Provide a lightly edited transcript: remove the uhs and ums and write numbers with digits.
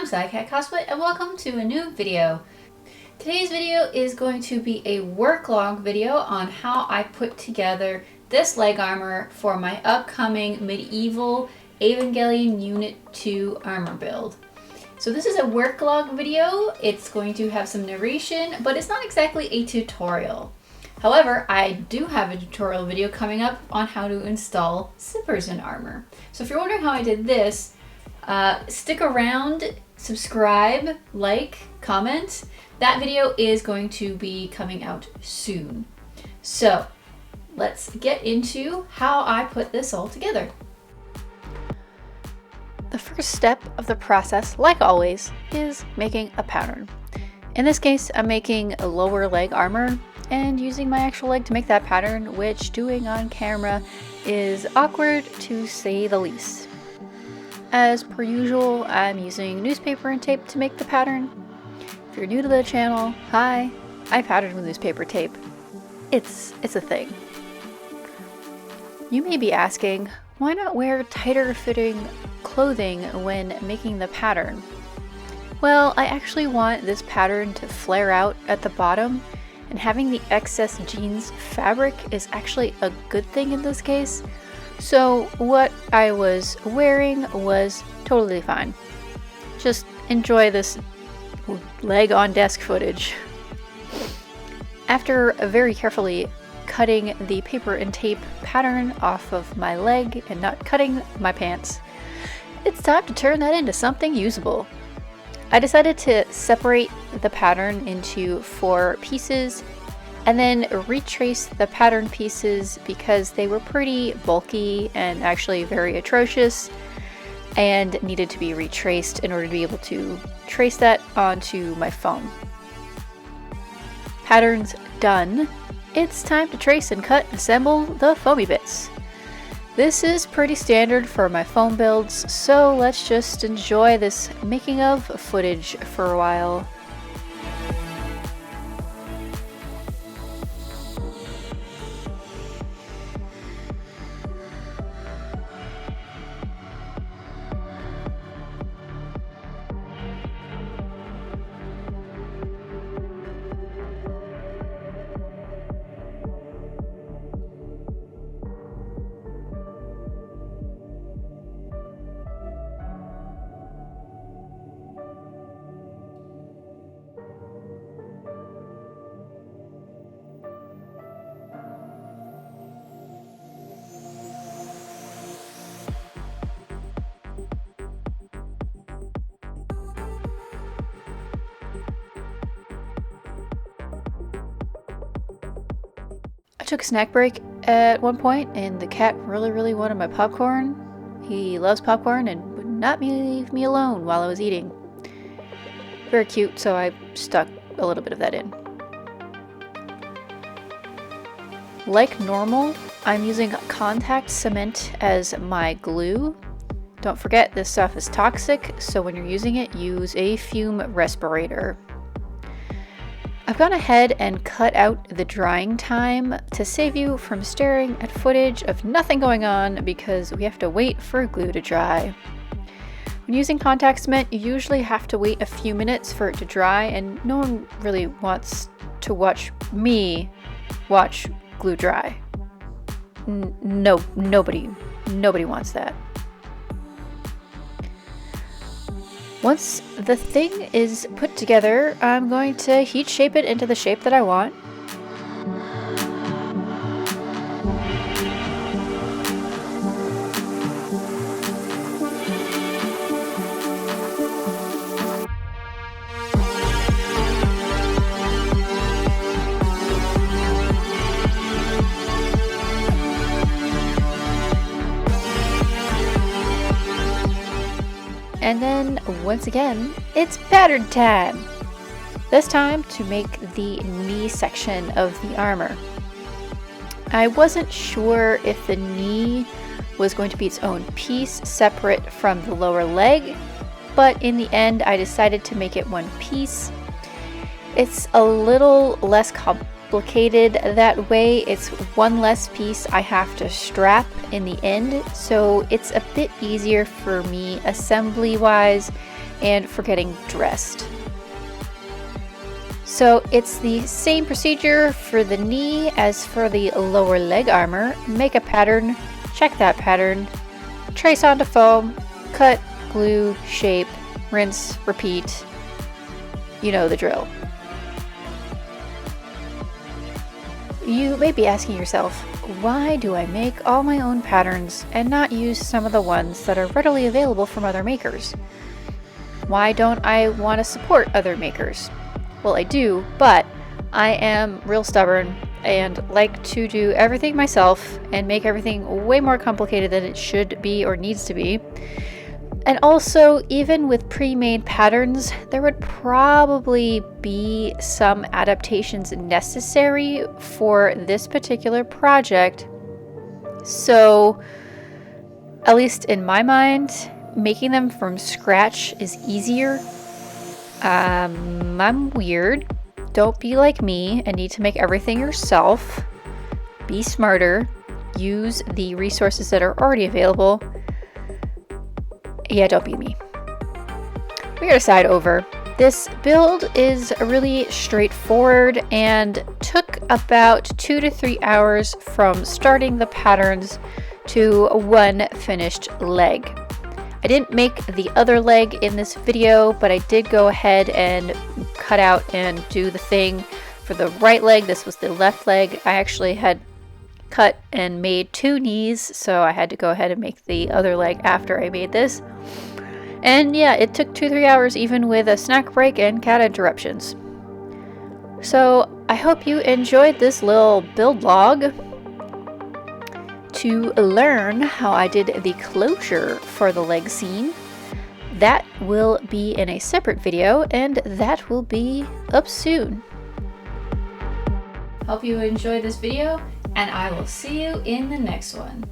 I'm Sayakat Cosplay and welcome to a new video. Today's video is going to be a work-long video on how I put together this leg armor for my upcoming medieval Evangelion Unit 2 armor build. So this is a work-log video. It's going to have some narration, but it's not exactly a tutorial. However, I do have a tutorial video coming up on how to install zippers in armor. So if you're wondering how I did this, stick around, subscribe, like, comment. That video is going to be coming out soon. So let's get into how I put this all together. The first step of the process, like always, is making a pattern. In this case, I'm making a lower leg armor and using my actual leg to make that pattern, which doing on camera is awkward to say the least. As per usual, I'm using newspaper and tape to make the pattern. If you're new to the channel, hi, I pattern with newspaper tape. It's a thing. You may be asking, why not wear tighter fitting clothing when making the pattern? Well, I actually want this pattern to flare out at the bottom, and having the excess jeans fabric is actually a good thing in this case. So what I was wearing was totally fine. Just enjoy this leg on desk footage. After very carefully cutting the paper and tape pattern off of my leg and not cutting my pants, it's time to turn that into something usable. I decided to separate the pattern into 4 pieces and then retrace the pattern pieces because they were pretty bulky and actually very atrocious and needed to be retraced in order to be able to trace that onto my phone. Pattern's done. It's time to trace and cut and assemble the foamy bits. This is pretty standard for my foam builds, so let's just enjoy this making of footage for a while. I took a snack break at one point and the cat really wanted my popcorn. He loves popcorn and would not leave me alone while I was eating. Very cute, so I stuck a little bit of that in. Like normal, I'm using contact cement as my glue. Don't forget, this stuff is toxic, so when you're using it, use a fume respirator. I've gone ahead and cut out the drying time to save you from staring at footage of nothing going on because we have to wait for glue to dry. When using contact cement, you usually have to wait a few minutes for it to dry, and no one really wants to watch me watch glue dry. Nobody wants that. Once the thing is put together, I'm going to heat shape it into the shape that I want. And then, once again, it's pattern time! This time to make the knee section of the armor. I wasn't sure if the knee was going to be its own piece, separate from the lower leg, but in the end I decided to make it one piece. It's a little less complicated that way. It's one less piece I have to strap in the end, so it's a bit easier for me assembly wise and for getting dressed. So it's the same procedure for the knee as for the lower leg armor. Make a pattern, check that pattern, trace onto foam, cut, glue, shape, rinse, repeat. You know the drill. You may be asking yourself, why do I make all my own patterns and not use some of the ones that are readily available from other makers? Why don't I want to support other makers? Well, I do, but I am real stubborn and like to do everything myself and make everything way more complicated than it should be or needs to be. And also, even with pre-made patterns, there would probably be some adaptations necessary for this particular project. So, at least in my mind, making them from scratch is easier. I'm weird. Don't be like me and need to make everything yourself. Be smarter. Use the resources that are already available. Yeah, don't be me. We're gonna start over. This build is really straightforward and took about 2 to 3 hours from starting the patterns to one finished leg. I didn't make the other leg in this video, but I did go ahead and cut out and do the thing for the right leg. This was the left leg. I actually had cut and made 2 knees, so I had to go ahead and make the other leg after I made this. And yeah, it took 2-3 hours even with a snack break and cat interruptions. So I hope you enjoyed this little build log. To learn how I did the closure for the leg scene, that will be in a separate video and that will be up soon. Hope you enjoyed this video and I will see you in the next one.